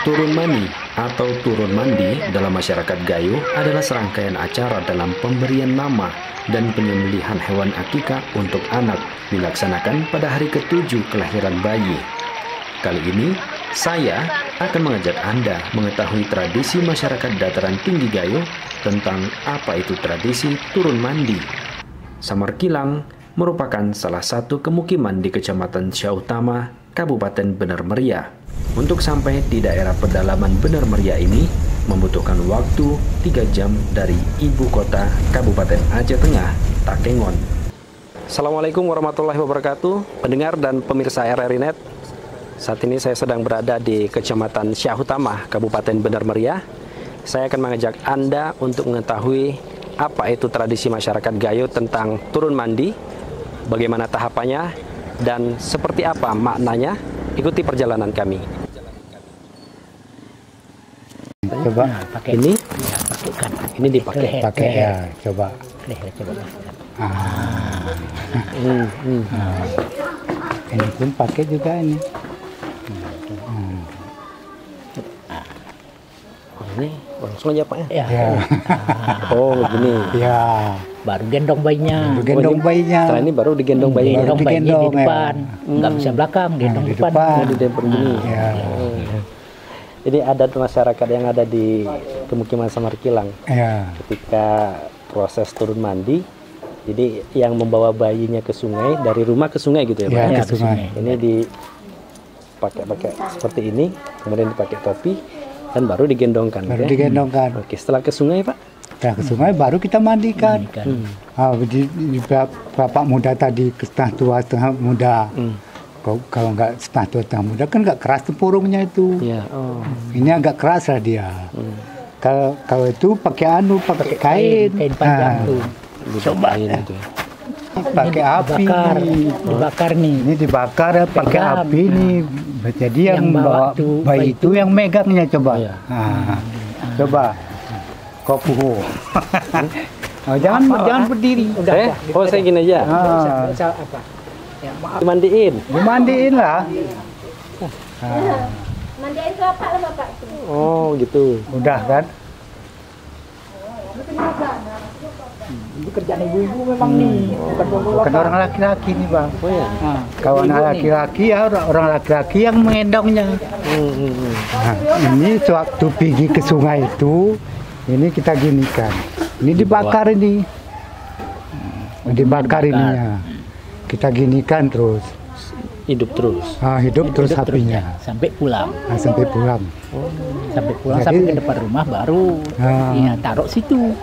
Turun mani atau turun mandi dalam masyarakat Gayo adalah serangkaian acara dalam pemberian nama dan penyembelihan hewan akikah untuk anak dilaksanakan pada hari ke-7 kelahiran bayi. Kali ini, saya akan mengajak Anda mengetahui tradisi masyarakat dataran tinggi Gayo tentang apa itu tradisi turun mandi. Samarkilang merupakan salah satu kemukiman di Kecamatan Syahutama, Kabupaten Bener Meriah. Untuk sampai di daerah pedalaman Bener Meriah ini membutuhkan waktu 3 jam dari ibu kota Kabupaten Aceh Tengah, Takengon. Assalamualaikum warahmatullahi wabarakatuh, pendengar dan pemirsa RRI Net. Saat ini saya sedang berada di Kecamatan Syahutama, Kabupaten Bener Meriah. Saya akan mengajak Anda untuk mengetahui apa itu tradisi masyarakat Gayo tentang turun mandi, bagaimana tahapannya, dan seperti apa maknanya. Ikuti perjalanan kami. Coba pakai ini, ya, pakaikan. ini dipakai, pakai ya, coba. Coba. Ini pun pakai juga ini. Ini langsung aja Pak ya? Ya. Oh begini. Ya. Baru gendong bayinya. Gendong bayinya. Setelah ini baru digendong bayinya. Gendong bayinya di Digendong, ya. depan. Nggak bisa belakang, gendong di depan. depan. Di depan begini. Ya. Ini adat masyarakat yang ada di pemukiman Samarkilang. Ya. Ketika proses turun mandi, jadi yang membawa bayinya ke sungai, dari rumah ke sungai gitu ya Pak? Ya, Ya, ke sungai. Ini dipakai seperti ini, kemudian dipakai topi, dan baru digendongkan. Baru ya? digendongkan. Oke, setelah ke sungai Pak? Setelah ke sungai baru kita mandikan. Di bapak muda tadi setengah tua setengah muda. Kalau nggak setengah tua setengah muda kan nggak keras tempurungnya itu. Iya. Oh. Ini agak keras lah dia. Kalau itu pakai pakai kain. Kain panjang tuh. Coba itu ya. Pakai api. Dibakar nih. Ini dibakar ya, pakai Pegang. api nih. Jadi yang bawa bayi itu yang megangnya coba. Iya. Coba. Kopuho. Jangan berdiri. Udah. Saya gini aja. Bisa apa? Ya, maaf. Dimandiin. Dimandiin lah. Mandiin itu apa lah Bapak? Oh gitu. Udah kan? Itu kerjaan ibu-ibu memang nih. Bukan orang laki-laki nih bang. Oh ya. Kalau anak laki-laki ya orang laki-laki yang mengendongnya. Ini sewaktu pergi ke sungai itu, ini kita ginikan. Ini dibakar ini. Dibakar ininya. Kita ginikan terus. Hidup terus. Hidup terus apinya. Sampai pulang. Sampai pulang. Sampai pulang, Jadi- sampai ke depan rumah baru ya, taruh situ.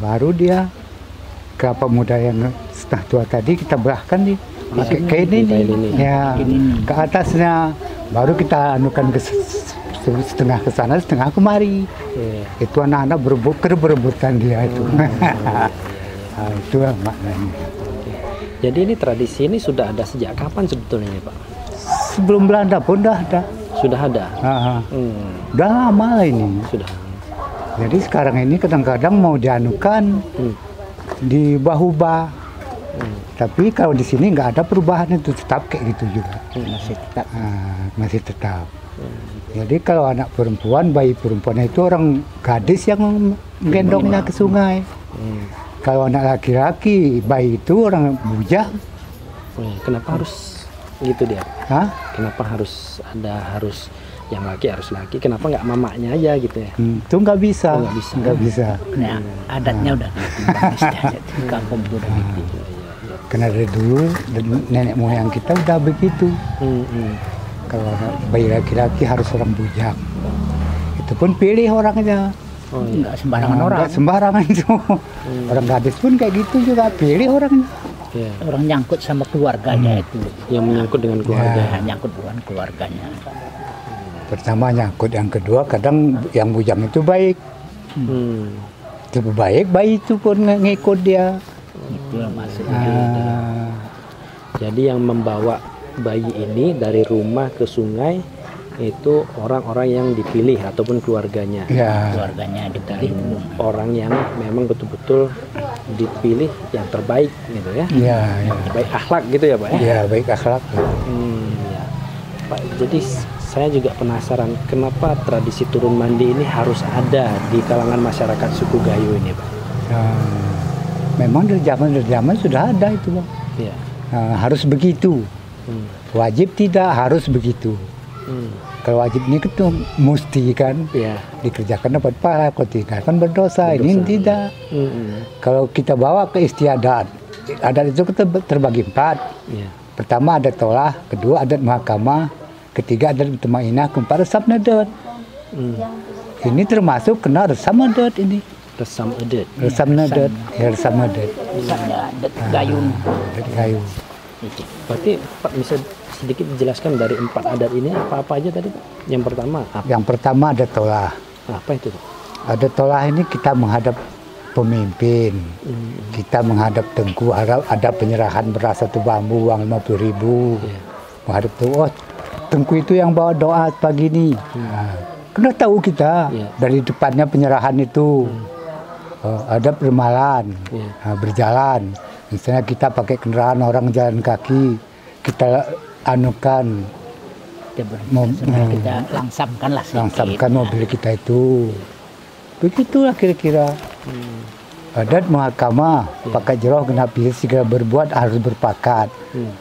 Baru dia kelapa muda yang setengah tua tadi kita belahkan nih. Pakai kain ini. Ya, ke atasnya. Baru kita anukan ke setengah ke sana, setengah kemari. Itu anak-anak berebutan dia itu. Itu maknanya. Jadi ini tradisi ini sudah ada sejak kapan sebetulnya Pak? Sebelum Belanda pun dah ada. Sudah ada. Udah lama lah ini. Sudah. Jadi sekarang ini kadang-kadang mau dianukan di Bahubah. Tapi kalau di sini nggak ada perubahan, itu tetap kayak gitu juga. Masih tetap. Jadi kalau anak perempuan, bayi perempuan itu orang gadis yang menggendongnya ke sungai. Kalau anak laki-laki, bayi itu orang bujang. Kenapa harus gitu dia? Kenapa harus yang laki harus laki? Kenapa nggak mamanya aja gitu ya? Itu nggak bisa. Nggak bisa. Nah, adatnya udah di kampung itu udah gitu. Karena dari dulu nenek moyang kita udah begitu. Kalau bayi laki-laki harus orang bujang. Itu pun pilih orangnya. Enggak sembarangan orang. Nggak sembarangan itu. Orang gadis pun kayak gitu juga pilih orangnya. Orang nyangkut sama keluarganya itu. Yang menyangkut dengan keluarga. Nyangkut dengan keluarganya. Pertama nyangkut, yang kedua kadang yang bujang itu baik. Lebih baik bayi itu pun ngikut dia. Itu maksudnya. Jadi yang membawa bayi ini dari rumah ke sungai itu orang-orang yang dipilih ataupun keluarganya. Keluarganya dipilih. Orang yang memang betul-betul dipilih yang terbaik gitu ya. Baik akhlak gitu ya Pak ya. Baik akhlak. Ya. Pak, jadi saya juga penasaran kenapa tradisi turun mandi ini harus ada di kalangan masyarakat suku Gayo ini, Pak? Memang dari zaman sudah ada itu, Bang. Ya. Harus begitu. Wajib tidak, harus begitu. Kalau wajib ini itu mesti kan dikerjakan dapat pahala, kalau tidak kan berdosa. Ini tidak. Kalau kita bawa ke istiadat, adat itu kita terbagi 4. Pertama adat tolah, kedua adat mahkamah, ketiga adat mutmainah, keempat resam adat. Ini termasuk kena resam adat ini. Resam adat. Resam adat, resam adat. Resam adat gayung. Adat gayo. Berarti Pak bisa sedikit dijelaskan dari 4 adat ini apa-apa aja tadi, Pak? Yang pertama apa? Yang pertama adat tolah. Apa itu, Pak? Adat tolah ini kita menghadap pemimpin, kita menghadap tengku, ada penyerahan beras 1 bambu, uang 50.000. Menghadap tuh, oh tengku itu yang bawa doa pagi ini. Kena tahu kita dari depannya penyerahan itu. Ada permalan, berjalan. Misalnya kita pakai kendaraan orang jalan kaki, kita anukan, kita langsamkan lah sedikit. langsamkan mobil kita itu. Begitulah kira-kira. Adat mahkamah, pakai jeroh kena pilih segala berbuat harus berpakat.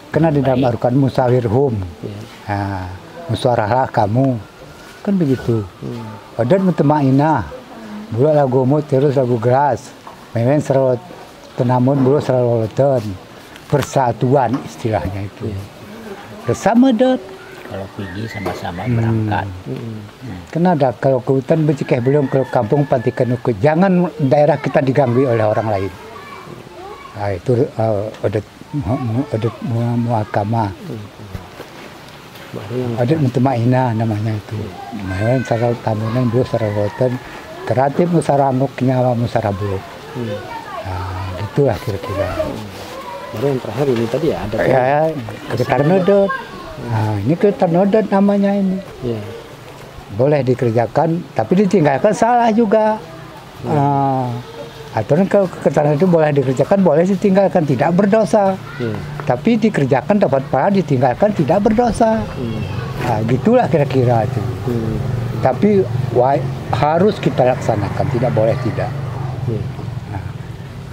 Kena di dalam Al-Quran musawirhum. Musyawarahlah kamu. Kan begitu. Adat mutmainah. Bulat lagu mut terus lagu geras. Memang serot tenamun bulu serolotan. Persatuan istilahnya itu. Bersama adat. Kalau pergi sama-sama berangkat. Kena ada kalau ke hutan becikeh belum, kalau kampung patikan ukut. Jangan daerah kita diganggu oleh orang lain. Itu adat muhakamah. Adat mutmainah namanya itu. Memang sarau tamunan bulu serolotan. Kreatif musaranguk nyawa musarabuluk. Itulah kira-kira. Baru yang terakhir ini tadi ya ada. Karena adat. Ini ketarnodat namanya ini. Boleh dikerjakan, tapi ditinggalkan salah juga. Aturan kalau ketarnodat itu boleh dikerjakan, boleh ditinggalkan, tidak berdosa. Tapi dikerjakan dapat pahala, ditinggalkan tidak berdosa. Gitulah kira-kira itu. Tapi harus kita laksanakan, tidak boleh tidak.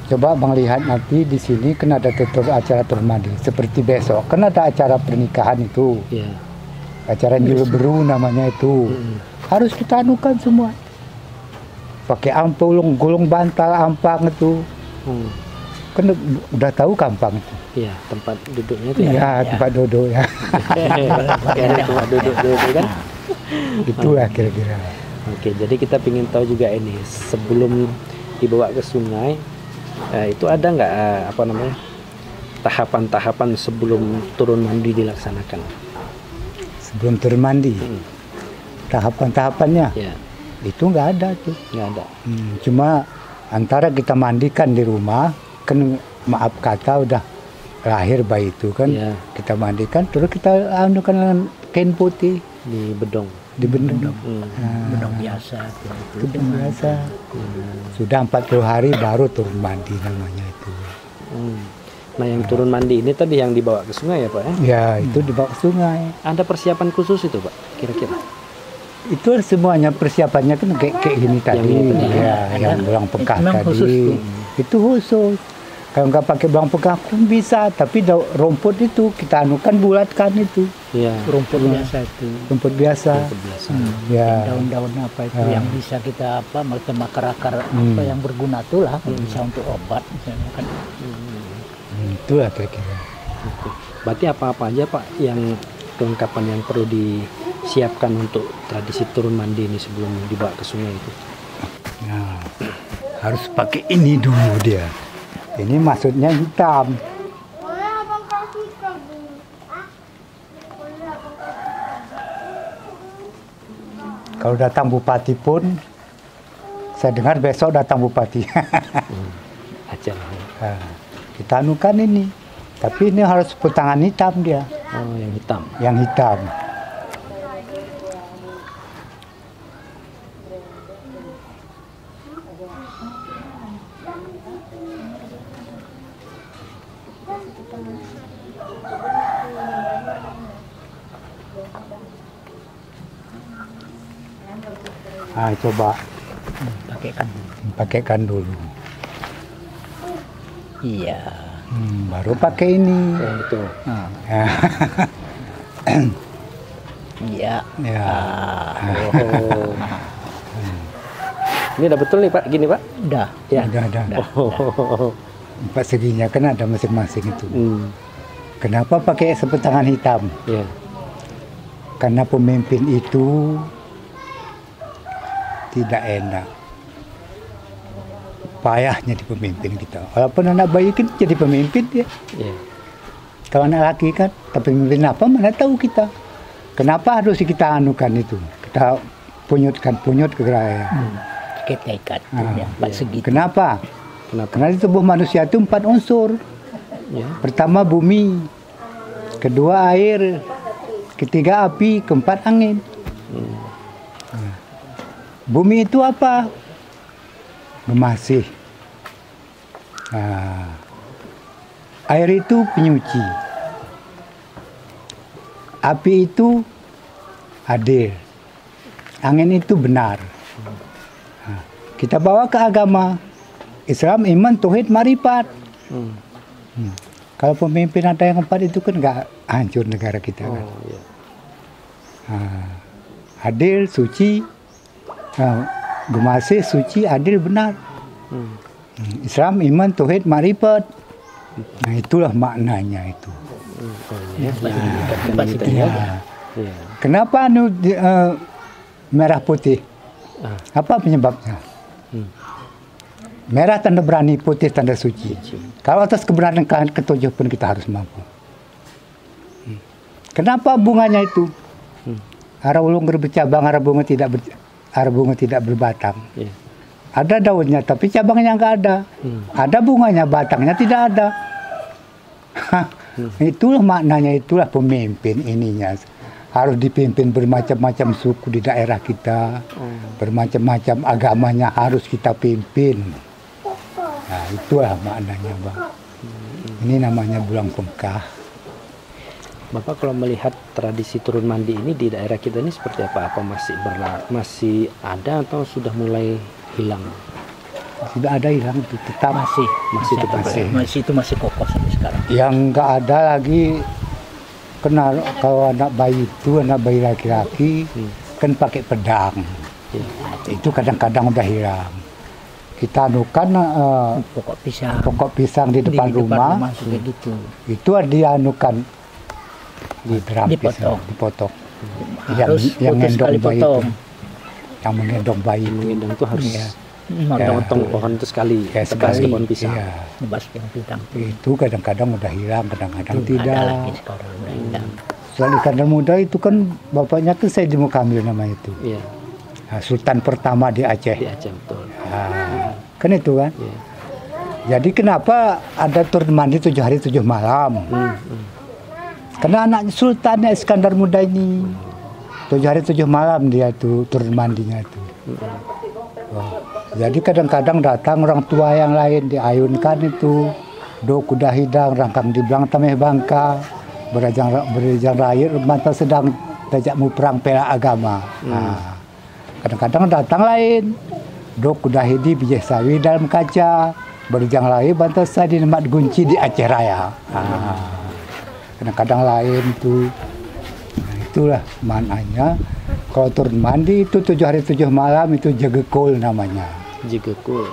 Coba Bang lihat nanti di sini kan ada acara turun mandi seperti besok kan ada acara pernikahan itu, acara Nyileberu namanya itu, harus kita anukan semua, pakai ampulung, gulung bantal, ampang itu, kan udah tahu kampang itu. Iya, tempat duduknya itu tempat duduk ya. Tempat duduk kan. Itulah kira-kira. Oke, jadi kita ingin tahu juga ini sebelum dibawa ke sungai. Itu ada nggak tahapan-tahapan sebelum turun mandi dilaksanakan? Sebelum turun mandi, tahapan-tahapannya itu nggak ada tuh. Nggak ada. Cuma antara kita mandikan di rumah, kan maaf kata udah lahir bayi itu kan, kita mandikan terus kita anukan dengan kain putih di bedong. Bedong biasa. Bedong biasa. Sudah 40 hari baru turun mandi namanya itu. Nah yang turun mandi ini tadi yang dibawa ke sungai ya Pak ya? Ya itu dibawa ke sungai. Ada persiapan khusus itu Pak kira-kira? Itu semuanya persiapannya kan kayak gini tadi. Yang belang pekah tadi. Itu khusus. Kalau nggak pakai belang pekah pun bisa, tapi rumput itu kita anukan bulatkan itu. Rumput biasa itu. Rumput biasa. Daun-daun apa itu yang bisa kita akar-akar apa yang berguna itulah, bisa untuk obat misalnya kan. Itulah kira-kira. Berarti apa-apa aja Pak yang kelengkapan yang perlu disiapkan untuk tradisi turun mandi ini sebelum dibawa ke sungai itu? Nah, harus pakai ini dulu dia. Ini maksudnya hitam. Kalau datang bupati pun, saya dengar besok datang bupati. Kita anukan ini, tapi ini harus petangan hitam dia. Oh, yang hitam. Yang hitam. Coba pakaikan dulu. Iya. Baru pakai ini. Itu. Iya. Ya. Oh. Ini udah betul nih Pak, gini Pak? Udah. Ya. Udah. Oh. 4 seginya kan ada masing-masing itu. Kenapa pakai sepetangan hitam? Ya. Karena pemimpin itu tidak enak. Payahnya di pemimpin kita. Walaupun anak bayi kan jadi pemimpin dia. Ya. Kalau anak laki kan, tapi pemimpin apa mana tahu kita. Kenapa harus kita anukan itu? Kita punyut ke geraya. Kita ikat ya, 4 segi. Kenapa? Karena di tubuh manusia itu 4 unsur. Ya. Pertama bumi, kedua air, ketiga api, keempat angin. Bumi itu apa? Memasih. Air itu penyuci. Api itu adil. Angin itu benar. Kita bawa ke agama Islam, iman, tauhid, marifat. Kalau pemimpin ada yang 4 itu kan nggak hancur negara kita kan. Iya. Adil, suci, gemasih, suci, adil, benar. Islam, iman, tauhid, marifat. Nah itulah maknanya itu. Kenapa merah putih? Apa penyebabnya? Merah tanda berani, putih tanda suci. Kalau atas kebenaran ketujuh pun kita harus mampu. Kenapa bunganya itu? Arah ulung bercabang, arah bunga tidak berbatang. Ada daunnya, tapi cabangnya nggak ada. Ada bunganya, batangnya tidak ada. Itulah maknanya, itulah pemimpin ininya. Harus dipimpin bermacam-macam suku di daerah kita. Bermacam-macam agamanya harus kita pimpin. Nah, itulah maknanya, Bang. Ini namanya bulan Pemkah. Bapak kalau melihat tradisi turun mandi ini di daerah kita ini seperti apa? Apa masih ada atau sudah mulai hilang? Sudah ada hilang, itu tetap Masih itu masih kokoh sampai sekarang. Yang nggak ada lagi, kenal kalau anak bayi laki-laki kan pakai pedang. Itu kadang-kadang udah hilang. Kita anukan pokok pisang di depan rumah gitu. Itu dianukan dipotong. Harus yang putus menggendong sekali bayi potong. yang menggendong bayi itu. Menggendong itu harus Motong potong pohon itu sekali, tebas ke pohon pisang. Tebas pohon pisang. Itu kadang-kadang udah hilang, kadang-kadang Ada tidak. lagi sekarang udah hilang. Soal Iskandar Muda itu kan bapaknya kan Said Mukamil namanya itu. Iya. Nah, Sultan pertama di Aceh. Di Aceh betul. Kan itu kan. Iya. Jadi kenapa ada turun mandi 7 hari 7 malam? Karena anak Sultannya Iskandar Muda ini 7 hari 7 malam dia itu turun mandinya itu. Jadi kadang-kadang datang orang tua yang lain diayunkan itu do kuda hidang rangkang di belang tameh bangka berajang rakyat mata sedang tajak mu perang pela agama. Kadang-kadang datang lain do kuda hidi bijih sawi dalam kaca berjang lain bantas di Nemat Gunci di Aceh Raya. Kadang-kadang lain tuh. Nah, itulah maknanya kalau turun mandi itu 7 hari 7 malam itu jegekul namanya. Jegekul.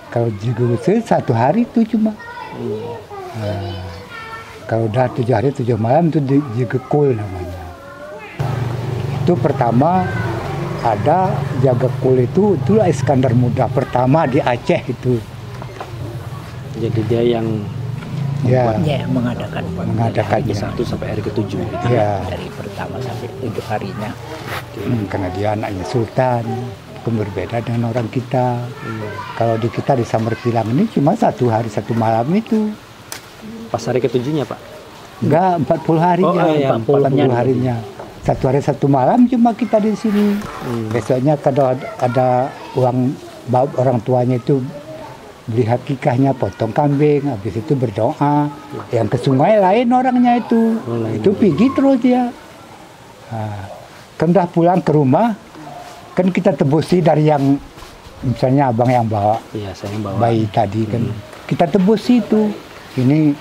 Kalau jegekul 1 hari itu cuma. Kalau udah 7 hari 7 malam itu jegekul namanya. Itu pertama ada jagekul itulah Iskandar Muda pertama di Aceh itu. Jadi dia yang mengadakannya hari ke-1 sampai hari ke-7 gitu. Dari pertama sampai 7 harinya. Karena dia anaknya Sultan, kan berbeda dengan orang kita. Kalau di kita di Samar Pilang ini cuma 1 hari 1 malam itu. Pas hari ke-7-nya Pak? Enggak, 40 harinya. 40 harinya. 1 hari 1 malam cuma kita di sini. Besoknya kalau ada uang orang tuanya itu beli hakikahnya, potong kambing, habis itu berdoa. Yang ke sungai lain orangnya itu pergi terus dia. Kan udah pulang ke rumah, kan kita tebusi dari yang misalnya abang yang bawa Iya, saya yang bawa. bayi tadi kan kita tebusi itu ini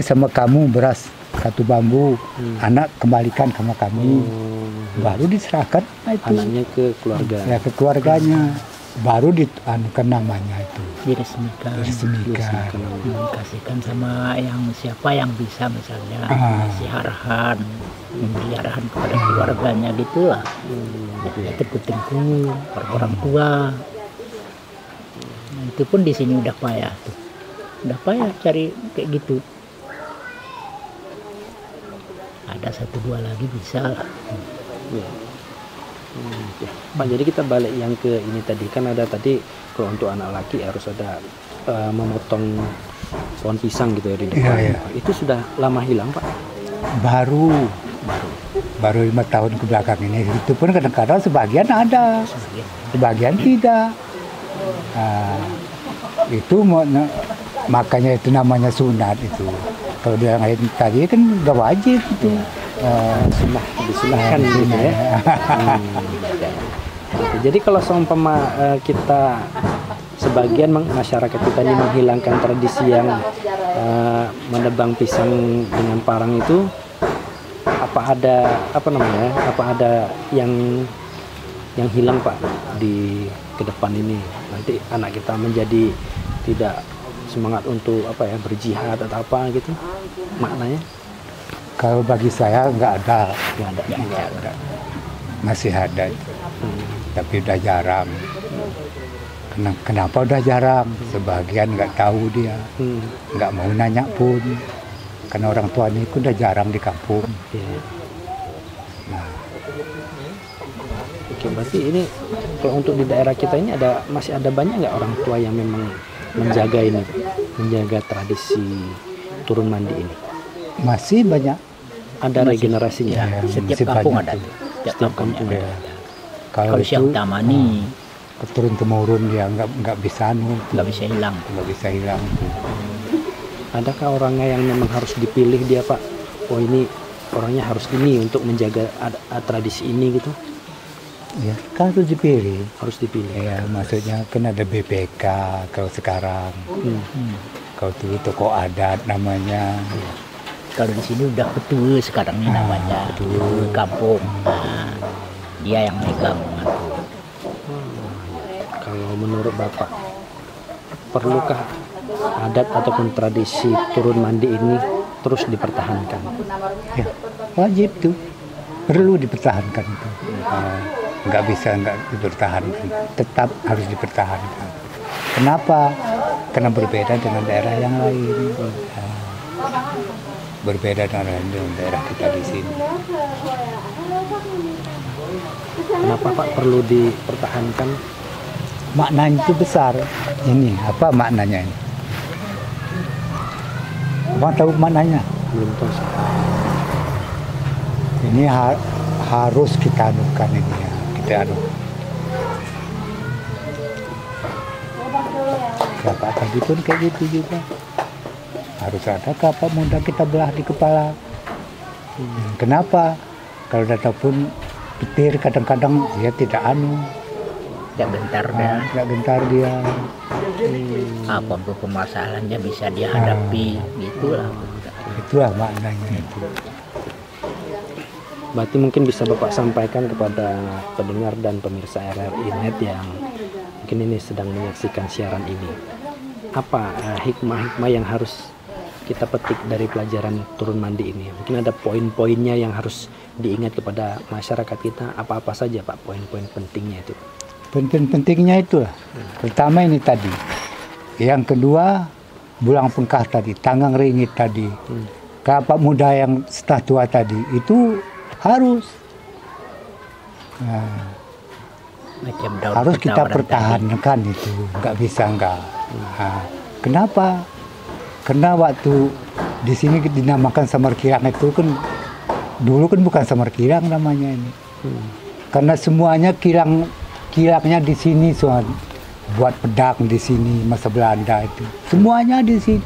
sama kamu beras satu bambu, anak kembalikan sama kami, baru diserahkan itu Anaknya ke keluarga. ya ke keluarganya, baru dianukan namanya itu diresmikan. Kasihkan sama yang siapa yang bisa, misalnya si arahan, memberi arahan kepada keluarganya gitulah. Itu putingku orang tua. Nah, itu pun di sini udah payah tuh. Udah payah cari kayak gitu. Ada 1-2 lagi bisa lah. Ya. Oke. Pak, jadi kita balik yang ke ini tadi, kan ada tadi kalau untuk anak laki harus ada memotong pohon pisang gitu ya di depan. Iya. Itu sudah lama hilang, Pak? baru 5 tahun ke belakang ini. Itu pun kadang-kadang sebagian ada, sebagian tidak. Itu makanya itu namanya sunat itu. Kalau dia lain tadi kan udah wajib itu. Disunahkan gitu ya. Oke, jadi kalau seumpama kita sebagian masyarakat kita ini menghilangkan tradisi yang menebang pisang dengan parang itu, apa ada yang hilang, Pak, di ke depan ini? Nanti anak kita menjadi tidak semangat untuk berjihad atau apa gitu maknanya? Kalau bagi saya nggak ada. Masih ada itu. Tapi udah jarang. Kenapa udah jarang? Sebagian nggak tahu dia, nggak mau nanya pun. Karena orang tuanya itu udah jarang di kampung. Oke, berarti ini kalau untuk di daerah kita ini masih ada banyak nggak orang tua yang memang menjaga tradisi turun mandi ini? Masih banyak. Ada regenerasinya. Ya, Setiap kampung ada. Setiap kampung ada. Kalau Syekh itu Utama nih turun temurun dia nggak bisa nggak bisa hilang. nggak bisa hilang. Adakah orangnya yang memang harus dipilih dia, Pak? Oh, ini orangnya harus ini untuk menjaga tradisi ini gitu? Ya kan harus dipilih. Harus dipilih. Ya maksudnya kan ada BPK kalau sekarang. Kalau dulu toko adat namanya. Kalau di sini udah betul sekarang ini namanya betul kampung. Nah, dia yang megang. Kalau menurut Bapak, perlukah adat ataupun tradisi turun mandi ini terus dipertahankan? Ya, wajib tuh, perlu dipertahankan itu. Nggak bisa nggak dipertahankan, tetap harus dipertahankan. Kenapa? Karena berbeda dengan daerah yang lain. Berbeda dengan daerah kita di sini. Kenapa, Pak, perlu dipertahankan? Maknanya itu besar. Ini apa maknanya ini? Abang tahu maknanya? Belum tahu. Ini harus kita anukan ini ya. Kita anu. Bapak tadi pun kayak gitu juga. Harus ada kapak muda kita belah di kepala. Kenapa? Kalau data pun petir kadang-kadang dia tidak anu. Tidak gentar dah. Tidak gentar dia. Apapun permasalahannya bisa dia hadapi, gitulah. Itulah maknanya itu. Berarti mungkin bisa Bapak sampaikan kepada pendengar dan pemirsa RRI Net yang mungkin ini sedang menyaksikan siaran ini. Apa hikmah-hikmah yang harus kita petik dari pelajaran turun mandi ini? Mungkin ada poin-poinnya yang harus diingat kepada masyarakat kita. Apa-apa saja, Pak, poin-poin pentingnya itu? Pentingnya itulah. Pertama ini tadi. Yang kedua, bulang pengkah tadi, tanggang ringit tadi. Kapak muda yang setah tua tadi, itu harus. Harus kita pertahankan itu. Nggak bisa nggak. Kenapa? Karena waktu di sini dinamakan Samar Kirang itu kan dulu kan bukan Samar Kirang namanya ini. Karena semuanya kirangnya di sini soal buat pedang di sini masa Belanda itu. Semuanya di sini.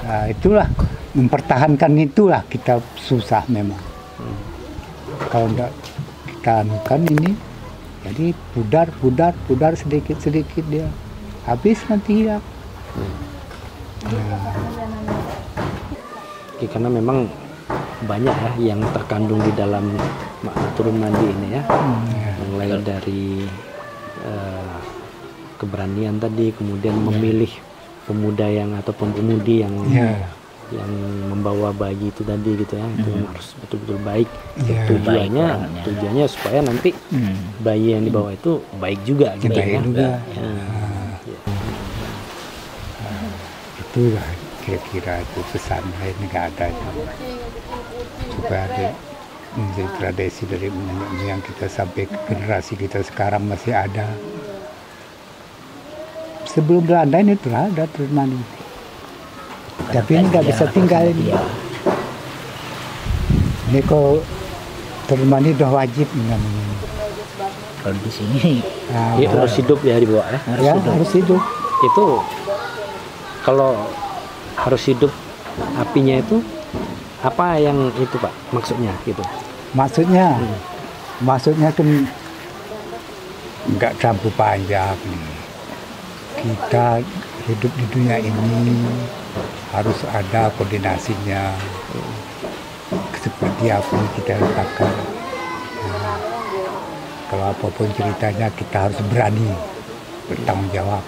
Nah, itulah mempertahankan itulah kita susah memang. Kalau enggak kita anukan ini Jadi pudar sedikit dia. Habis nanti hilang. Oke, karena memang banyak ya yang terkandung di dalam turun mandi ini ya. Mulai dari keberanian tadi, kemudian memilih pemuda atau pemudi yang membawa bayi itu tadi gitu ya, itu harus betul-betul baik. Tujuannya supaya nanti bayi yang dibawa itu baik juga gitu ya. Itulah kira-kira itu pesan lain nggak ada supaya ada menjadi tradisi dari nenek moyang kita sampai ke generasi kita sekarang masih ada. Sebelum Belanda ini telah ada turun mandi, tapi ini nggak bisa tinggal ini. Ini kok turun mandi udah wajib namanya. Kalau di sini harus hidup ya dibawa ya. Harus hidup. Itu kalau harus hidup, apinya itu apa yang itu Pak maksudnya gitu? Maksudnya kan nggak terlalu panjang nih. Kita hidup di dunia ini harus ada koordinasinya, seperti apa yang kita letakkan. Kalau apapun ceritanya kita harus berani bertanggung jawab.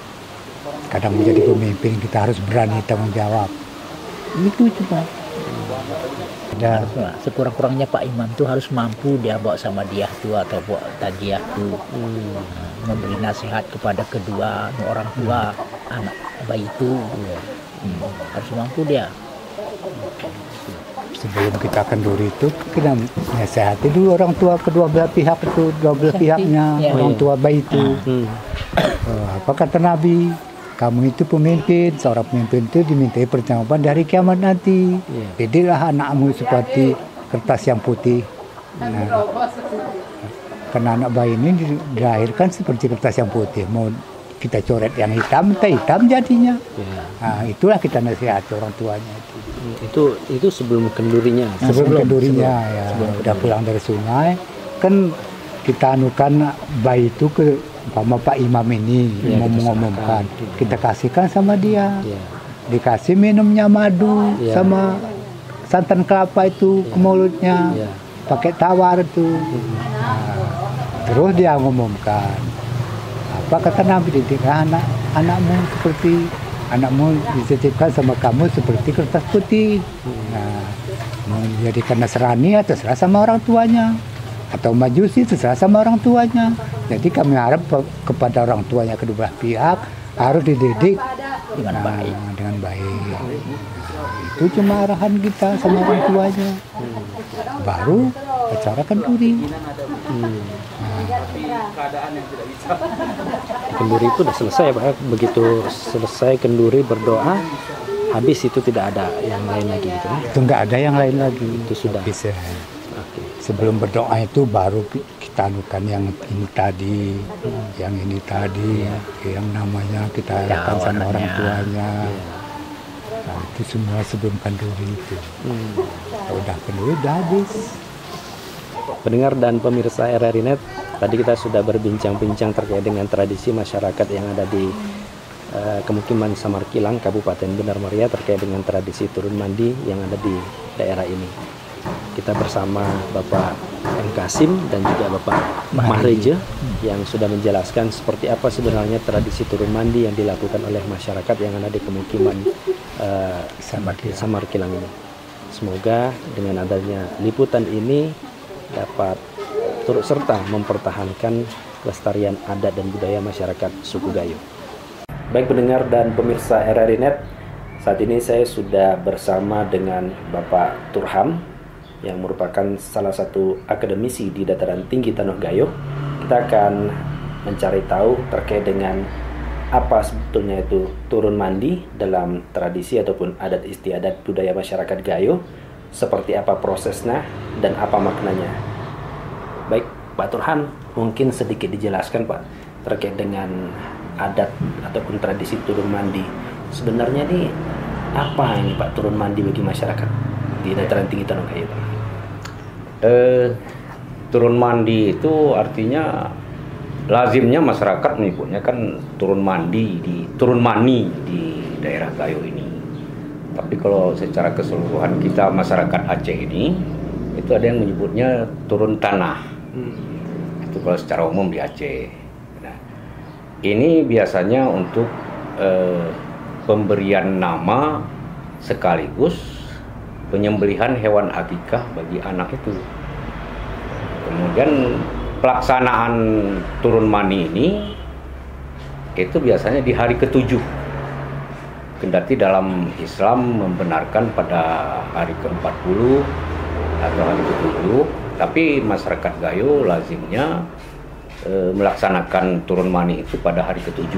Kadang menjadi pemimpin kita harus berani tanggung jawab. Itu cuma. Sekurang-kurangnya Pak Imam tuh harus mampu dia bawa sama dia tuh atau bawa tajiah tuh, memberi nasihat kepada kedua orang tua anak bayi itu, harus mampu dia. Sebelum kita kenduri itu kita nasihati dulu orang tua kedua belah pihak itu, dua belah pihaknya orang tua bayi itu. Apa kata Nabi? Kamu itu pemimpin, seorang pemimpin itu dimintai pertanggungjawaban dari kiamat nanti. Jadilah anakmu seperti kertas yang putih. Karena anak bayi ini dilahirkan seperti kertas yang putih. Mau kita coret yang hitam, hitam jadinya. Nah, itulah kita nasihati orang tuanya itu. Itu sebelum kendurinya. Sebelum kendurinya ya. Udah pulang dari sungai, kan kita anukan bayi itu ke Pak Imam ini mengumumkan, kita kasihkan sama dia, dikasih minumnya madu sama santan kelapa itu ke mulutnya, pakai tawar itu. Terus dia mengumumkan, apa kata Nabi, didiklah anakmu dititipkan sama kamu seperti kertas putih. Mau dijadikan Nasrani atau terserah sama orang tuanya, atau Majusi terserah sama orang tuanya. Jadi kami harap kepada orang tuanya kedua belah pihak harus dididik dengan baik. Itu cuma arahan kita sama orang tuanya. Baru acara kenduri. Kenduri itu sudah selesai Pak. Begitu selesai kenduri berdoa, habis itu tidak ada yang lain lagi gitu. Itu nggak ada yang lain lagi. Itu sudah. Bisa. Sebelum berdoa itu baru kita anukan yang ini tadi, yang namanya kita arahkan sama orang tuanya. Nah, itu semua sebelum kenduri itu. Udah kenduri udah habis. Pendengar dan pemirsa RRI Net, tadi kita sudah berbincang-bincang terkait dengan tradisi masyarakat yang ada di Kemukiman Samarkilang, Kabupaten Benar Meriah, terkait dengan tradisi turun mandi yang ada di daerah ini. Kita bersama Bapak M. Kasim dan juga Bapak Mahreja yang sudah menjelaskan seperti apa sebenarnya tradisi turun mandi yang dilakukan oleh masyarakat yang ada di Kemukiman Samarkilang ini. Semoga dengan adanya liputan ini dapat turut serta mempertahankan kelestarian adat dan budaya masyarakat suku Gayo. Baik pendengar dan pemirsa RRI Net, saat ini saya sudah bersama dengan Bapak Turham yang merupakan salah satu akademisi di Dataran Tinggi Tanoh Gayo. Kita akan mencari tahu terkait dengan apa sebetulnya itu turun mandi dalam tradisi ataupun adat istiadat budaya masyarakat Gayo, seperti apa prosesnya dan apa maknanya. Baik, Pak Turhan, mungkin sedikit dijelaskan Pak terkait dengan adat ataupun tradisi turun mandi. Sebenarnya ini apa ini Pak turun mandi bagi masyarakat di Dataran Tinggi Tanoh Gayo Pak? Turun mandi itu artinya lazimnya masyarakat menyebutnya kan turun mani di daerah Gayo ini. Tapi kalau secara keseluruhan kita masyarakat Aceh ini, itu ada yang menyebutnya turun tanah. Itu kalau secara umum di Aceh. Nah, ini biasanya untuk pemberian nama sekaligus penyembelihan hewan akikah bagi anak itu. Kemudian pelaksanaan turun mani ini itu biasanya di hari ke-7. Kendati dalam Islam membenarkan pada hari ke-40 atau hari ke-7, tapi masyarakat Gayo lazimnya melaksanakan turun mani itu pada hari ke-7.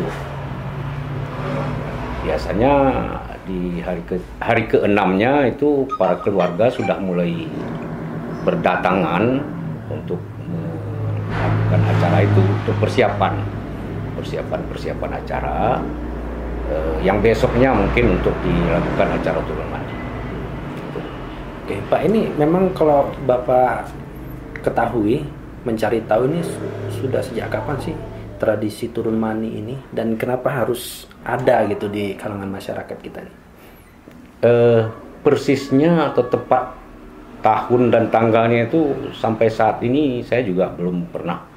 Biasanya di hari ke-6-nya itu para keluarga sudah mulai berdatangan untuk melakukan acara itu, untuk persiapan acara. Yang besoknya mungkin untuk dilakukan acara turun mani. Oke, Pak, ini memang kalau Bapak ketahui, mencari tahu ini sudah sejak kapan sih tradisi turun mani ini, dan kenapa harus ada gitu di kalangan masyarakat kita nih? Persisnya atau tepat tahun dan tanggalnya itu sampai saat ini saya juga belum pernah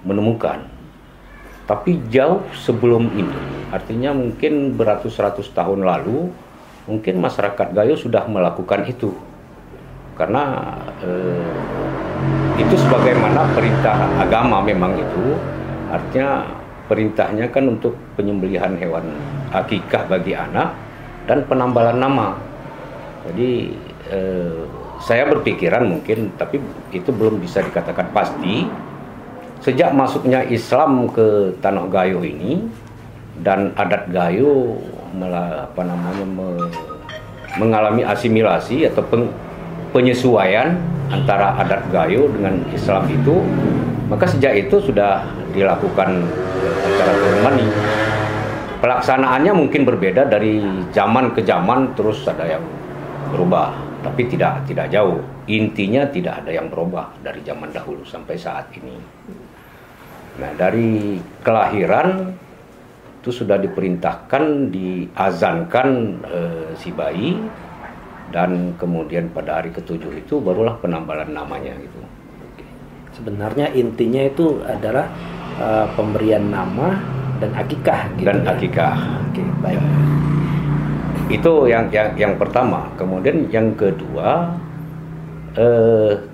menemukan. Tapi jauh sebelum ini, artinya mungkin beratus-ratus tahun lalu, mungkin masyarakat Gayo sudah melakukan itu. Karena itu sebagaimana perintah agama memang itu, artinya perintahnya kan untuk penyembelihan hewan akikah bagi anak dan penambalan nama. Jadi saya berpikiran mungkin, tapi itu belum bisa dikatakan pasti. Sejak masuknya Islam ke Tanah Gayo ini dan adat Gayo mengalami asimilasi atau penyesuaian antara adat Gayo dengan Islam itu, maka sejak itu sudah dilakukan acara turun mani. Pelaksanaannya mungkin berbeda dari zaman ke zaman, terus ada yang berubah, tapi tidak jauh. Intinya tidak ada yang berubah dari zaman dahulu sampai saat ini. Nah, dari kelahiran itu sudah diperintahkan, diazankan si bayi, dan kemudian pada hari ke-7 itu barulah penambalan namanya gitu. Sebenarnya intinya itu adalah pemberian nama dan akikah gitu. Dan akikah. Oke, baik. Itu yang pertama. Kemudian yang kedua,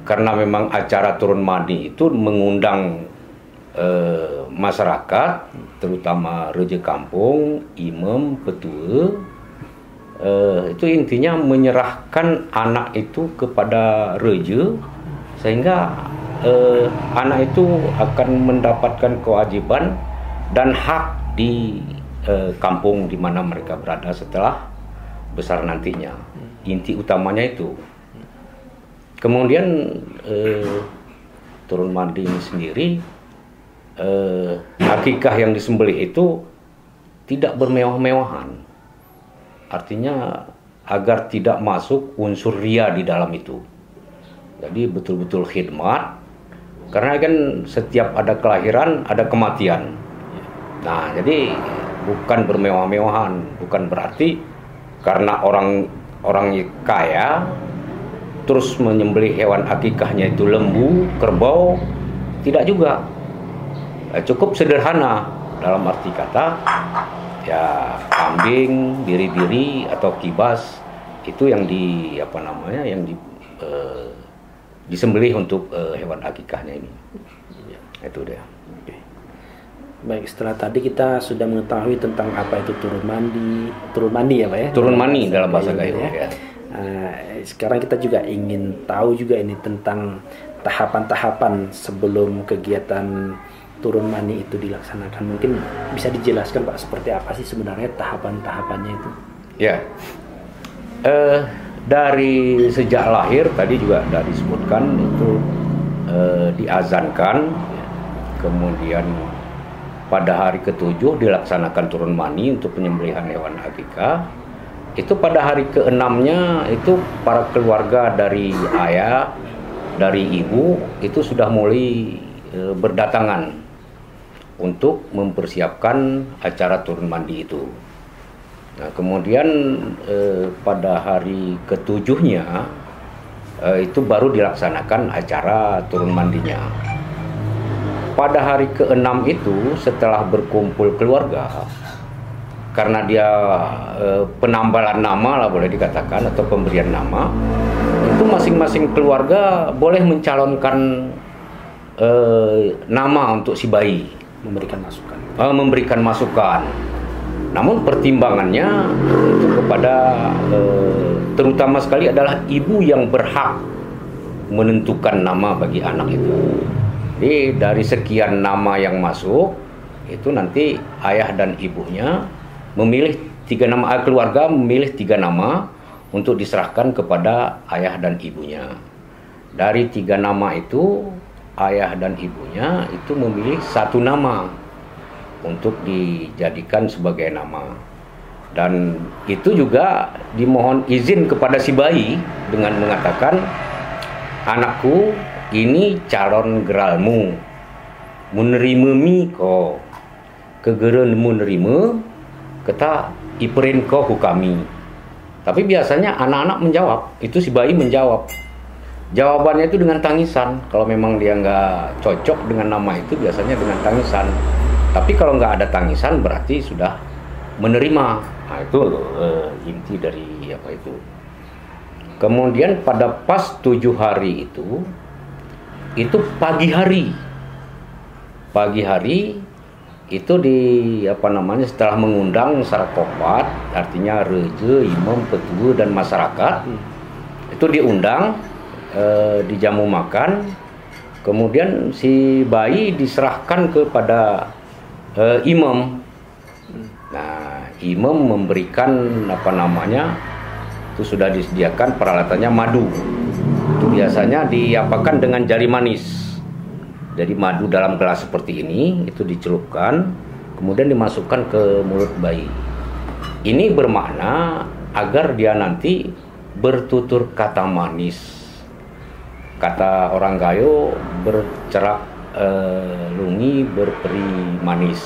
karena memang acara turun mani itu mengundang masyarakat, terutama reja kampung, imam, petua, itu intinya menyerahkan anak itu kepada reja, sehingga anak itu akan mendapatkan kewajiban dan hak di kampung di mana mereka berada setelah besar nantinya. Inti utamanya itu. Kemudian turun mani ini sendiri, akikah yang disembelih itu tidak bermewah-mewahan. Artinya agar tidak masuk unsur ria di dalam itu. Jadi betul-betul khidmat. Karena kan setiap ada kelahiran ada kematian. Nah, jadi bukan bermewah-mewahan, bukan berarti karena orang kaya terus menyembelih hewan akikahnya itu lembu, kerbau, tidak juga. Cukup sederhana, dalam arti kata ya kambing, biri-biri atau kibas, itu yang disembelih untuk hewan akikahnya ini. Itu dia. Baik, setelah tadi kita sudah mengetahui tentang apa itu turun mandi ya Pak ya? Turun mani dalam bahasa Gayo ya. Sekarang kita juga ingin tahu juga ini tentang tahapan-tahapan sebelum kegiatan turun mani itu dilaksanakan. Mungkin bisa dijelaskan Pak, seperti apa sih sebenarnya tahapan-tahapannya itu? Ya, dari sejak lahir tadi juga sudah disebutkan itu diazankan, kemudian pada hari ke-7 dilaksanakan turun mani untuk penyembelihan hewan akikah. Itu pada hari ke-6-nya itu para keluarga dari ayah, dari ibu itu sudah mulai berdatangan untuk mempersiapkan acara turun mandi itu. Nah, kemudian pada hari ketujuhnya itu baru dilaksanakan acara turun mandinya. Pada hari keenam itu setelah berkumpul keluarga, karena dia penambalan nama lah boleh dikatakan atau pemberian nama, itu masing-masing keluarga boleh mencalonkan nama untuk si bayi, memberikan masukan. Namun pertimbangannya itu kepada terutama sekali adalah ibu yang berhak menentukan nama bagi anak itu. Jadi dari sekian nama yang masuk itu nanti ayah dan ibunya memilih 3 nama, keluarga memilih 3 nama untuk diserahkan kepada ayah dan ibunya. Dari 3 nama itu ayah dan ibunya itu memilih 1 nama untuk dijadikan sebagai nama. Dan itu juga dimohon izin kepada si bayi dengan mengatakan, anakku ini calon geralmu, menerima mi ko, kegeran menerima, kata iperin ko hukami. Tapi biasanya anak-anak menjawab, itu si bayi menjawab. Jawabannya itu dengan tangisan. Kalau memang dia nggak cocok dengan nama itu, biasanya dengan tangisan. Tapi kalau nggak ada tangisan, berarti sudah menerima. Nah, itu inti dari apa itu. Kemudian pada pas 7 hari itu pagi hari itu setelah mengundang masyarakat, artinya reja, imam, petua dan masyarakat, itu diundang, dijamu makan, kemudian si bayi diserahkan kepada imam. Nah, imam memberikan itu sudah disediakan peralatannya madu. Itu biasanya diapakan dengan jari manis. Jadi madu dalam gelas seperti ini itu dicelupkan, kemudian dimasukkan ke mulut bayi. Ini bermakna agar dia nanti bertutur kata manis. Kata orang Gayo, bercerak lungi berperi manis.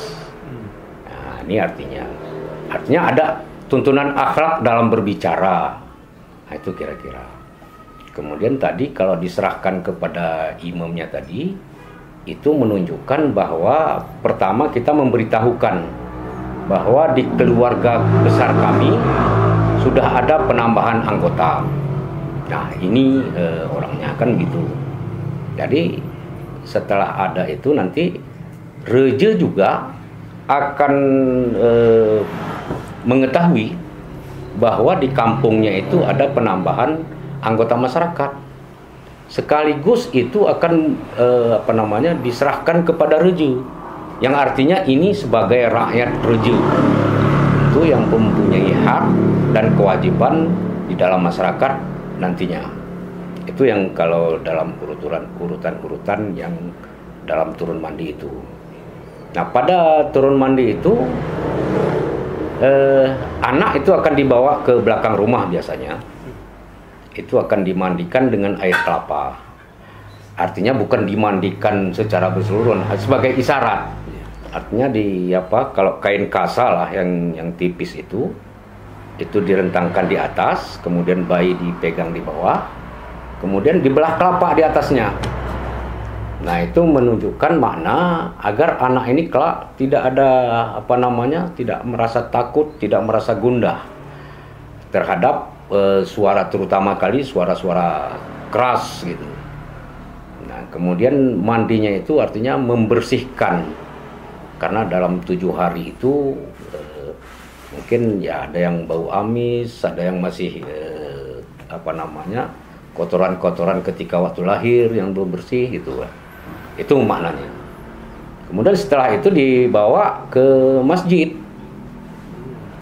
Nah, ini artinya ada tuntunan akhlak dalam berbicara. Nah, itu kira-kira. Kemudian tadi kalau diserahkan kepada imamnya tadi, itu menunjukkan bahwa pertama kita memberitahukan bahwa di keluarga besar kami sudah ada penambahan anggota. Nah, ini orangnya kan gitu. Jadi setelah ada itu nanti reja juga akan mengetahui bahwa di kampungnya itu ada penambahan anggota masyarakat. Sekaligus itu akan diserahkan kepada reja, yang artinya ini sebagai rakyat reja itu yang mempunyai hak dan kewajiban di dalam masyarakat nantinya. Itu yang kalau dalam urutan yang dalam turun mandi itu. Nah, pada turun mandi itu anak itu akan dibawa ke belakang rumah biasanya. Itu akan dimandikan dengan air kelapa. Artinya bukan dimandikan secara keseluruhan, sebagai isyarat. Artinya kalau kain kasa lah yang tipis itu direntangkan di atas, kemudian bayi dipegang di bawah, kemudian dibelah kelapa di atasnya. Nah, itu menunjukkan makna agar anak ini kelak tidak ada tidak merasa takut, tidak merasa gundah terhadap suara, terutama kali suara-suara keras gitu. Nah, kemudian mandinya itu artinya membersihkan, karena dalam 7 hari itu mungkin ya ada yang bau amis, ada yang masih kotoran-kotoran ketika waktu lahir yang belum bersih gitu. Itu maknanya. Kemudian setelah itu dibawa ke masjid.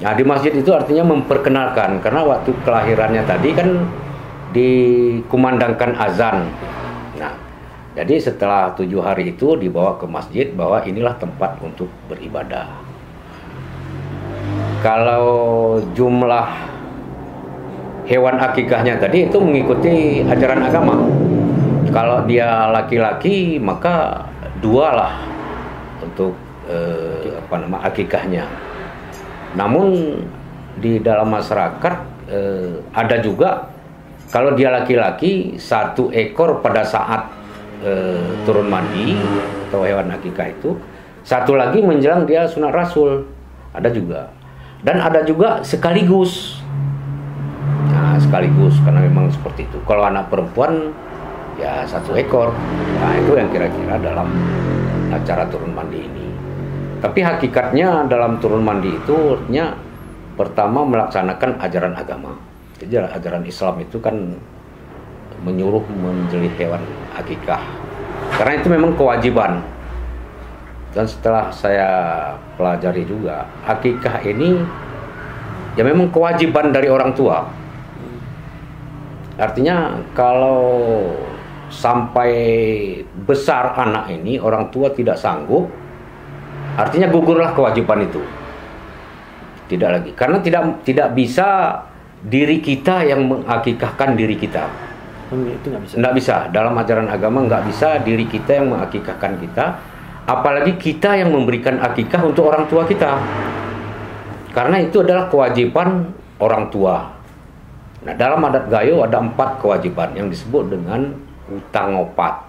Nah, di masjid itu artinya memperkenalkan, karena waktu kelahirannya tadi kan dikumandangkan azan. Nah, jadi setelah 7 hari itu dibawa ke masjid, bahwa inilah tempat untuk beribadah. Kalau jumlah hewan akikahnya tadi itu mengikuti ajaran agama. Kalau dia laki-laki maka 2 lah untuk akikahnya. Namun di dalam masyarakat ada juga kalau dia laki-laki 1 ekor pada saat turun mandi atau hewan akikah itu, 1 lagi menjelang dia sunat rasul, ada juga. Dan ada juga sekaligus. Nah, sekaligus karena memang seperti itu. Kalau anak perempuan ya 1 ekor. Nah, itu yang kira-kira dalam acara turun mandi ini. Tapi hakikatnya dalam turun mandi itu artinya pertama melaksanakan ajaran agama. Jadi ajaran Islam itu kan menyuruh menjelih hewan akikah. Karena itu memang kewajiban. Dan setelah saya pelajari juga, akikah ini ya memang kewajiban dari orang tua. Artinya kalau sampai besar anak ini orang tua tidak sanggup, artinya gugurlah kewajiban itu. Tidak lagi, karena tidak bisa diri kita yang mengakikahkan diri kita. Itu nggak bisa. Nggak bisa. Dalam ajaran agama nggak bisa diri kita yang mengakikahkan kita, apalagi kita yang memberikan akikah untuk orang tua kita. Karena itu adalah kewajiban orang tua. Nah, dalam adat Gayo ada 4 kewajiban yang disebut dengan utang opat.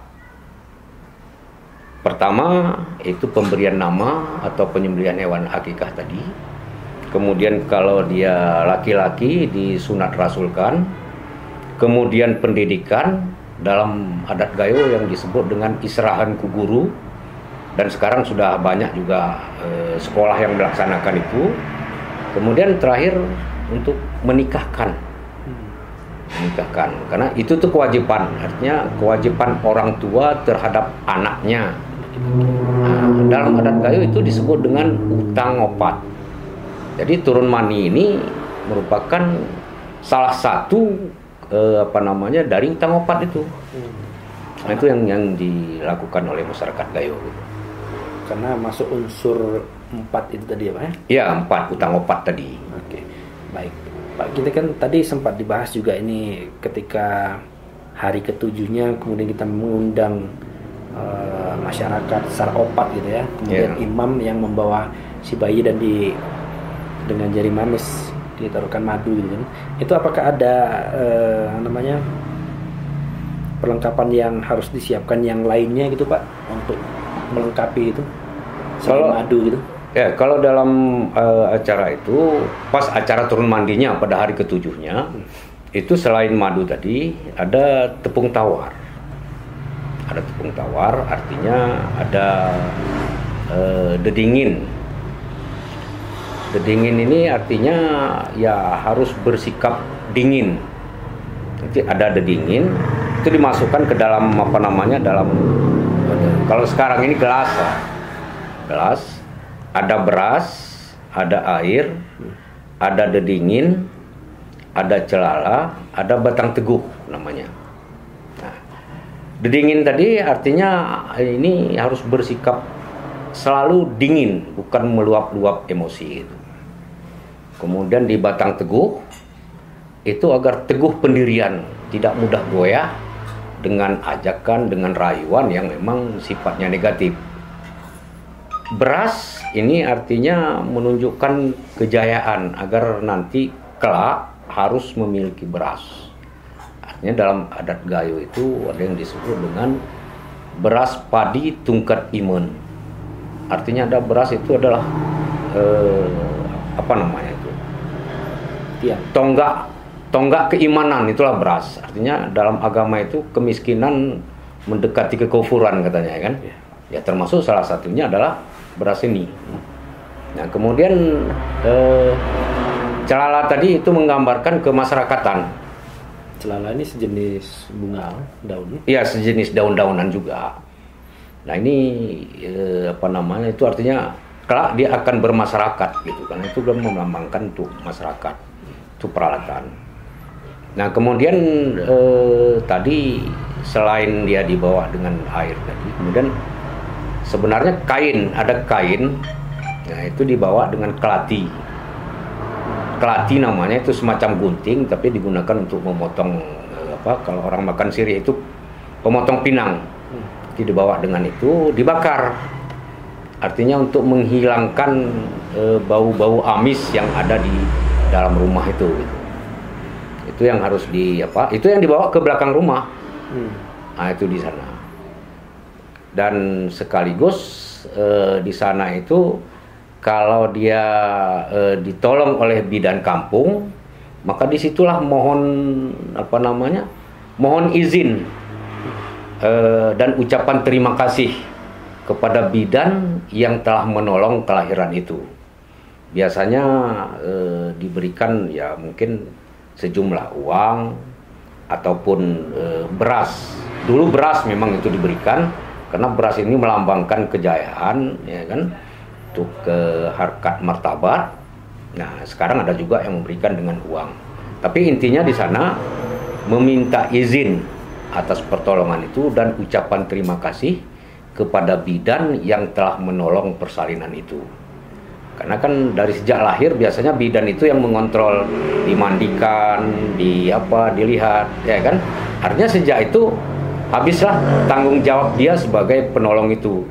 Pertama, itu pemberian nama atau penyembelihan hewan akikah tadi. Kemudian kalau dia laki-laki disunat rasulkan. Kemudian pendidikan dalam adat Gayo yang disebut dengan israhan ku guru. Dan sekarang sudah banyak juga sekolah yang melaksanakan itu. Kemudian terakhir untuk menikahkan. Karena itu tuh kewajiban, artinya kewajiban orang tua terhadap anaknya. Nah, dalam adat Gayo itu disebut dengan utang opat. Jadi turun mani ini merupakan salah satu dari utang opat itu. Nah, itu yang dilakukan oleh masyarakat Gayo. Karena masuk unsur 4 itu tadi ya Pak ya? Iya, 4 utang opat tadi. Oke, baik. Pak, kita kan tadi sempat dibahas juga ini ketika hari ke-7-nya kemudian kita mengundang masyarakat secara opat gitu ya. Kemudian imam yang membawa si bayi dan dengan jari manis ditaruhkan madu gitu kan. Itu apakah ada perlengkapan yang harus disiapkan yang lainnya gitu Pak untuk melengkapi itu selain madu gitu? Ya, kalau dalam acara itu, pas acara turun mandinya pada hari ke-7-nya, itu selain madu tadi, ada tepung tawar. Ada tepung tawar, artinya ada dedingin. Dedingin ini artinya ya harus bersikap dingin. Nanti ada dedingin, itu dimasukkan ke dalam kalau sekarang ini gelas. Ada beras, ada air, ada dedingin, ada celala, ada batang teguh namanya. Nah, dedingin tadi artinya ini harus bersikap selalu dingin, bukan meluap-luap emosi itu. Kemudian di batang teguh itu agar teguh pendirian, tidak mudah goyah dengan ajakan, dengan rayuan yang memang sifatnya negatif. Beras ini artinya menunjukkan kejayaan agar nanti kelak harus memiliki beras. Artinya dalam adat Gayo itu ada yang disebut dengan beras padi tungkat iman. Artinya ada beras itu adalah tonggak keimanan, itulah beras. Artinya dalam agama itu kemiskinan mendekati kekufuran katanya kan. Ya termasuk salah satunya adalah beras ini. Nah, kemudian celala tadi itu menggambarkan kemasyarakatan. Celala ini sejenis bunga daun. Iya, sejenis daun-daunan juga. Nah, ini itu artinya kelak dia akan bermasyarakat gitu kan. Itu kan melambangkan tuh masyarakat. Itu peralatan. Nah, kemudian tadi selain dia dibawa dengan air tadi, kemudian sebenarnya ada kain, nah itu dibawa dengan kelati. Kelati namanya, itu semacam gunting tapi digunakan untuk memotong kalau orang makan sirih itu pemotong pinang. Jadi dibawa dengan itu, dibakar. Artinya untuk menghilangkan bau-bau amis yang ada di dalam rumah itu. Gitu. Itu yang harus itu yang dibawa ke belakang rumah. Nah, itu di sana. Dan sekaligus di sana itu kalau dia ditolong oleh bidan kampung, maka disitulah mohon izin dan ucapan terima kasih kepada bidan yang telah menolong kelahiran itu. Biasanya diberikan ya mungkin sejumlah uang ataupun beras. Dulu beras memang itu diberikan karena beras ini melambangkan kejayaan, ya kan, untuk harkat martabat. Nah, sekarang ada juga yang memberikan dengan uang. Tapi intinya di sana meminta izin atas pertolongan itu dan ucapan terima kasih kepada bidan yang telah menolong persalinan itu. Karena kan dari sejak lahir biasanya bidan itu yang mengontrol, dimandikan, dilihat, ya kan. Artinya sejak itu habislah tanggung jawab dia sebagai penolong itu.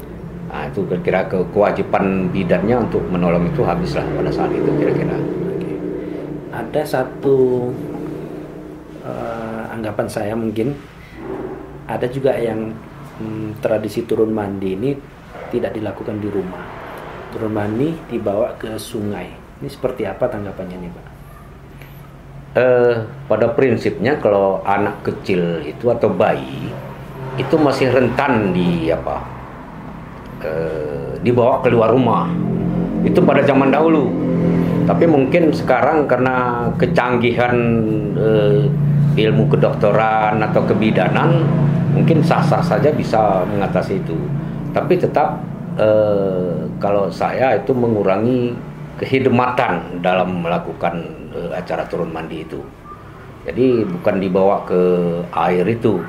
Nah, itu kira-kira kewajiban bidannya untuk menolong itu habislah pada saat itu kira-kira. Oke. Ada satu anggapan saya mungkin ada juga yang tradisi turun mandi ini tidak dilakukan di rumah. Turun mandi dibawa ke sungai. Ini seperti apa tanggapannya nih, Pak? Pada prinsipnya kalau anak kecil itu atau bayi itu masih rentan dibawa keluar rumah. Itu pada zaman dahulu. Tapi mungkin sekarang karena kecanggihan ilmu kedokteran atau kebidanan, mungkin sah-sah saja bisa mengatasi itu. Tapi tetap kalau saya itu mengurangi kehidmatan dalam melakukan acara turun mandi itu. Jadi bukan dibawa ke air itu.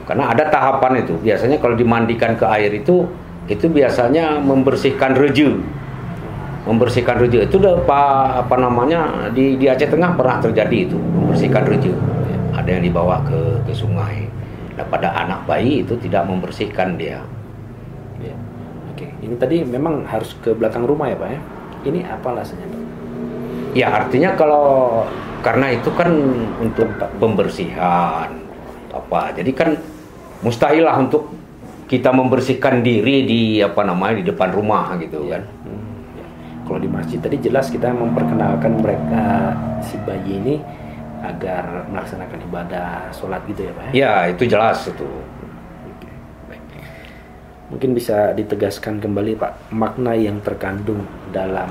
Karena ada tahapan itu. Biasanya kalau dimandikan ke air itu biasanya membersihkan reju. Membersihkan reju itu di Aceh Tengah pernah terjadi itu, membersihkan reju. Ada yang dibawa ke sungai. Nah, pada anak bayi itu tidak membersihkan dia. Ya. Oke, ini tadi memang harus ke belakang rumah ya, Pak ya? Ini apa alasannya, Pak? Ya, artinya karena itu kan untuk pembersihan jadi kan mustahil lah untuk kita membersihkan diri di depan rumah gitu kan. Ya. Kalau di masjid tadi jelas kita memperkenalkan mereka si bayi ini agar melaksanakan ibadah sholat gitu ya, Pak? Ya, itu jelas itu. Baik. Mungkin bisa ditegaskan kembali, Pak, makna yang terkandung dalam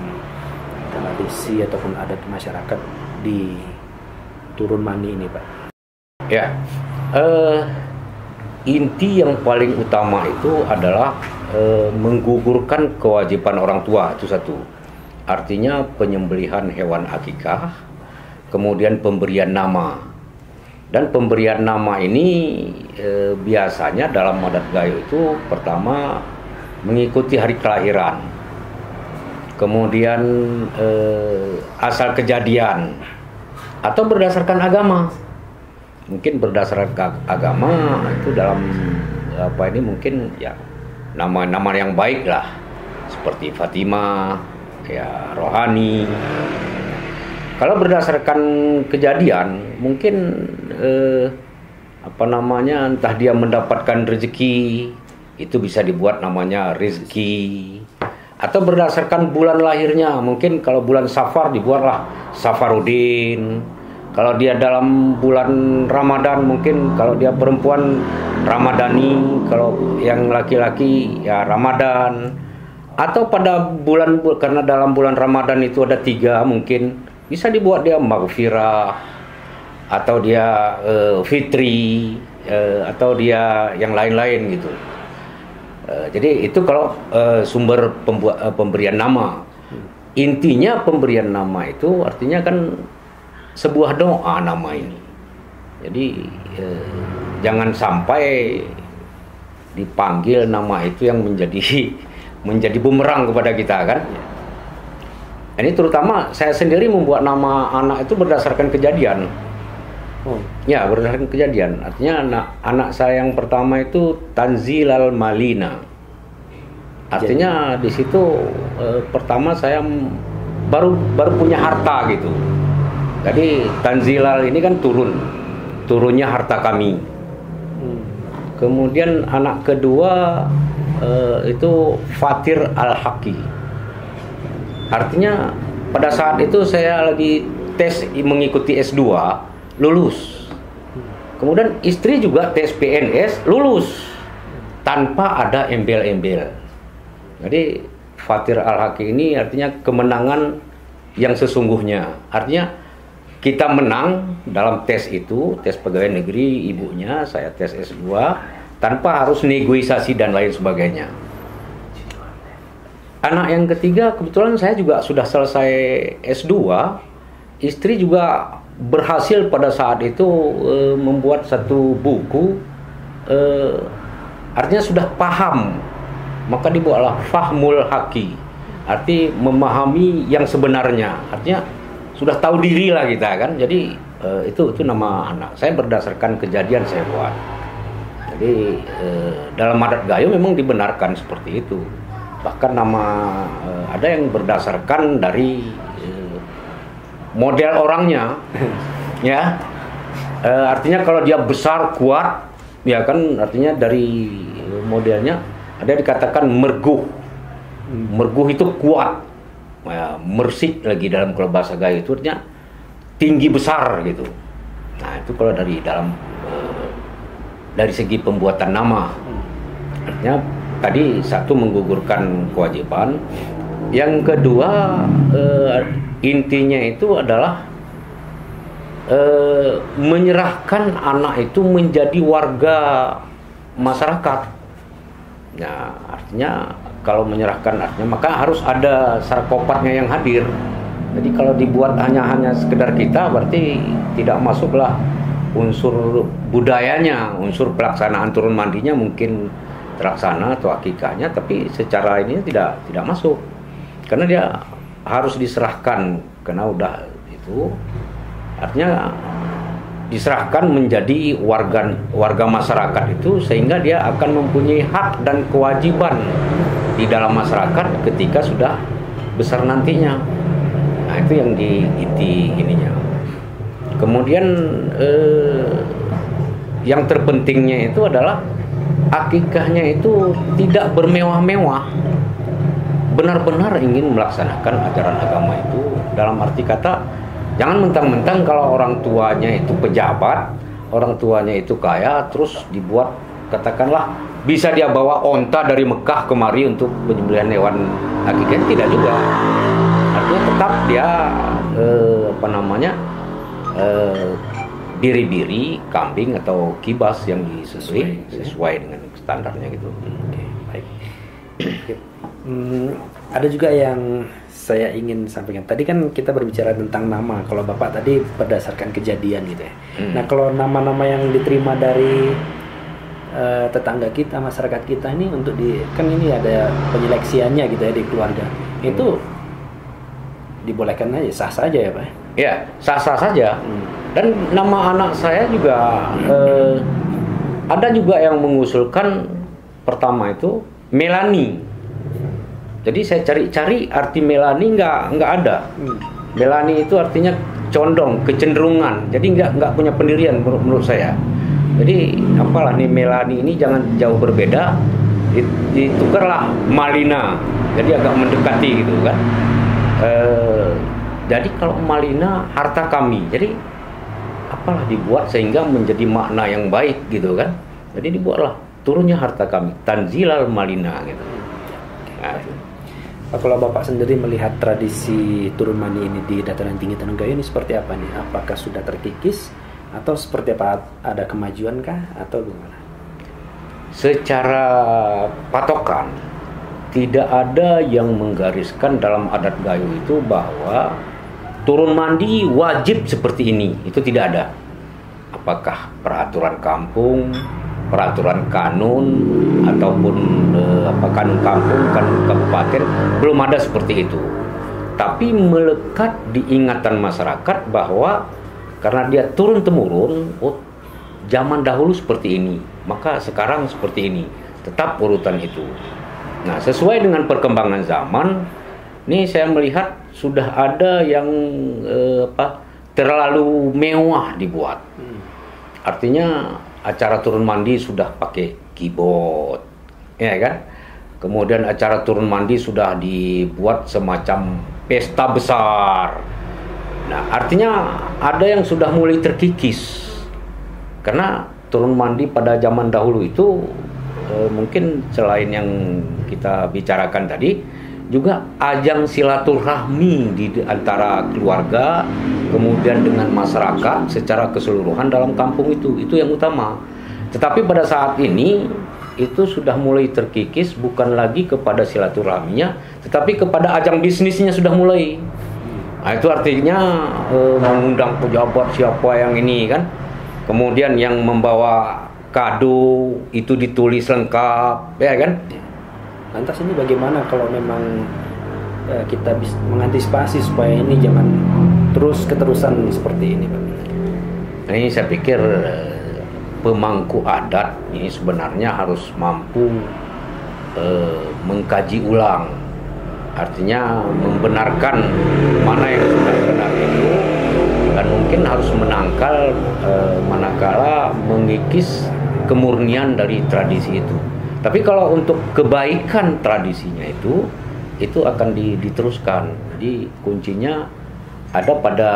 tradisi ataupun adat masyarakat di turun mandi ini, Pak? Ya, inti yang paling utama itu adalah menggugurkan kewajiban orang tua, itu satu. Artinya penyembelihan hewan akikah, kemudian pemberian nama. Dan pemberian nama ini biasanya dalam adat Gayo itu pertama mengikuti hari kelahiran, kemudian asal kejadian, atau berdasarkan agama. Mungkin berdasarkan agama itu dalam mungkin ya nama-nama yang baik lah, seperti Fatimah, ya rohani. Kalau berdasarkan kejadian, mungkin entah dia mendapatkan rezeki, itu bisa dibuat namanya rezeki. Atau berdasarkan bulan lahirnya, mungkin kalau bulan Safar dibuatlah Safarudin. Kalau dia dalam bulan Ramadan, mungkin kalau dia perempuan Ramadhani, kalau yang laki-laki ya Ramadan. Atau pada karena dalam bulan Ramadan itu ada 3, mungkin bisa dibuat dia Maghfirah, atau dia Fitri, atau dia yang lain-lain gitu. Jadi itu kalau sumber pemberian nama. Intinya pemberian nama itu artinya kan sebuah doa nama ini. Jadi jangan sampai dipanggil nama itu yang menjadi bumerang kepada kita kan. Ini terutama saya sendiri membuat nama anak itu berdasarkan kejadian. Ya, berdasarkan kejadian. Artinya anak saya yang pertama itu Tanzilal Malina. Artinya di situ pertama saya baru punya harta gitu. Jadi Tanzilal ini kan turunnya harta kami. Kemudian anak kedua itu Fatir Al-Haqi. Artinya pada saat itu saya lagi tes mengikuti S2, lulus. Kemudian istri juga tes PNS, lulus tanpa ada embel-embel. Jadi Fatir Al-Haqi ini artinya kemenangan yang sesungguhnya. Artinya kita menang dalam tes itu, tes pegawai negeri ibunya, saya tes S2 tanpa harus negosiasi dan lain sebagainya. Anak yang ketiga kebetulan saya juga sudah selesai S2, istri juga berhasil pada saat itu membuat satu buku, artinya sudah paham, maka dibuatlah Fahmul Haqi, arti memahami yang sebenarnya, artinya sudah tahu diri lah kita kan. Jadi itu nama anak saya berdasarkan kejadian saya buat. Jadi dalam adat Gayo memang dibenarkan seperti itu. Bahkan nama ada yang berdasarkan dari model orangnya, ya. Artinya kalau dia besar kuat, ya kan, artinya dari modelnya ada yang dikatakan merguh. Merguh itu kuat, ya, mersik lagi dalam kalau bahasa Gayo itu artinya tinggi besar gitu. Nah itu kalau dari segi pembuatan nama, artinya tadi satu menggugurkan kewajiban, yang kedua intinya itu adalah menyerahkan anak itu menjadi warga masyarakat. Nah, artinya kalau menyerahkan artinya maka harus ada sarkopatnya yang hadir. Jadi kalau dibuat hanya sekedar kita, berarti tidak masuklah unsur budayanya, unsur pelaksanaan turun mandinya mungkin terlaksana atau akikahnya, tapi secara ini tidak masuk. Karena dia harus diserahkan, karena udah itu artinya diserahkan menjadi warga masyarakat itu, sehingga dia akan mempunyai hak dan kewajiban di dalam masyarakat ketika sudah besar nantinya. Nah itu yang di inti ininya. Kemudian yang terpentingnya itu adalah akikahnya itu tidak bermewah-mewah, benar-benar ingin melaksanakan ajaran agama itu. Dalam arti kata, jangan mentang-mentang kalau orang tuanya itu pejabat, orang tuanya itu kaya, terus dibuat, katakanlah bisa dia bawa onta dari Mekah kemari untuk penyembelihan hewan akikah, tidak juga. Artinya tetap dia biri-biri, kambing atau kibas yang disembelih sesuai dengan standarnya gitu. Oke, baik. Ada juga yang saya ingin sampaikan. Tadi kan kita berbicara tentang nama. Kalau Bapak tadi berdasarkan kejadian gitu ya. Nah, kalau nama-nama yang diterima dari tetangga kita, masyarakat kita ini untuk kan ini ada penyeleksiannya gitu ya di keluarga. Itu dibolehkan aja, sah saja ya Pak? Ya, sah-sah saja. Dan nama anak saya juga ada juga yang mengusulkan pertama itu Melani. Jadi saya cari-cari arti Melani nggak ada. Melani itu artinya condong, kecenderungan. Jadi nggak punya pendirian menurut saya. Jadi apalah nih Melani ini jangan jauh berbeda, ditukarlah Malina. Jadi agak mendekati gitu kan. Jadi kalau Malina harta kami. Jadi apalah dibuat sehingga menjadi makna yang baik gitu kan. Jadi dibuatlah turunnya harta kami, Tanzilal Malina gitu. Nah, kalau Bapak sendiri melihat tradisi turun mandi ini di dataran tinggi Tanjung Gayo ini seperti apa nih? Apakah sudah terkikis atau seperti apa, ada kemajuan kah atau gimana? Secara patokan tidak ada yang menggariskan dalam adat Gayo itu bahwa turun mandi wajib seperti ini. Itu tidak ada. Apakah peraturan kampung, peraturan kanun ataupun kanun kampung, kanun kabupaten, belum ada seperti itu. Tapi melekat di ingatan masyarakat bahwa karena dia turun temurun, zaman dahulu seperti ini, maka sekarang seperti ini, tetap urutan itu. Nah, sesuai dengan perkembangan zaman, nih saya melihat sudah ada yang terlalu mewah dibuat. Artinya acara turun mandi sudah pakai keyboard, ya kan? Kemudian acara turun mandi sudah dibuat semacam pesta besar. Nah, artinya ada yang sudah mulai terkikis. Karena turun mandi pada zaman dahulu itu mungkin selain yang kita bicarakan tadi, juga ajang silaturahmi di antara keluarga, kemudian dengan masyarakat secara keseluruhan dalam kampung itu yang utama. Tetapi pada saat ini itu sudah mulai terkikis, bukan lagi kepada silaturahminya, tetapi kepada ajang bisnisnya sudah mulai. Nah, itu artinya mengundang pejabat siapa yang ini kan, kemudian yang membawa kado itu ditulis lengkap, ya kan? Lantas ini bagaimana kalau memang kita bisa mengantisipasi supaya ini jangan keterusan seperti ini, Pak? Nah, ini saya pikir pemangku adat ini sebenarnya harus mampu mengkaji ulang, artinya membenarkan mana yang sudah benar itu, dan mungkin harus menangkal manakala mengikis kemurnian dari tradisi itu. Tapi kalau untuk kebaikan tradisinya itu akan diteruskan. Jadi kuncinya ada pada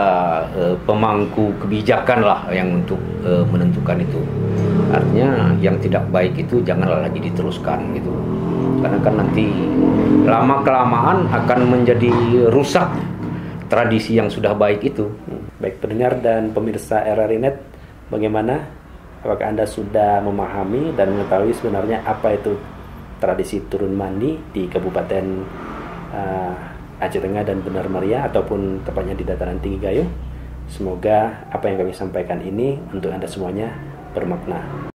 pemangku kebijakan lah yang untuk menentukan itu. Artinya yang tidak baik itu janganlah lagi diteruskan gitu. Karena kan nanti lama kelamaan akan menjadi rusak tradisi yang sudah baik itu. Baik pendengar dan pemirsa RRI.net, bagaimana? Apakah Anda sudah memahami dan mengetahui sebenarnya apa itu tradisi turun mandi di Kabupaten Aceh Tengah dan Benar Meriah, ataupun tepatnya di Dataran Tinggi Gayo? Semoga apa yang kami sampaikan ini untuk Anda semuanya bermakna.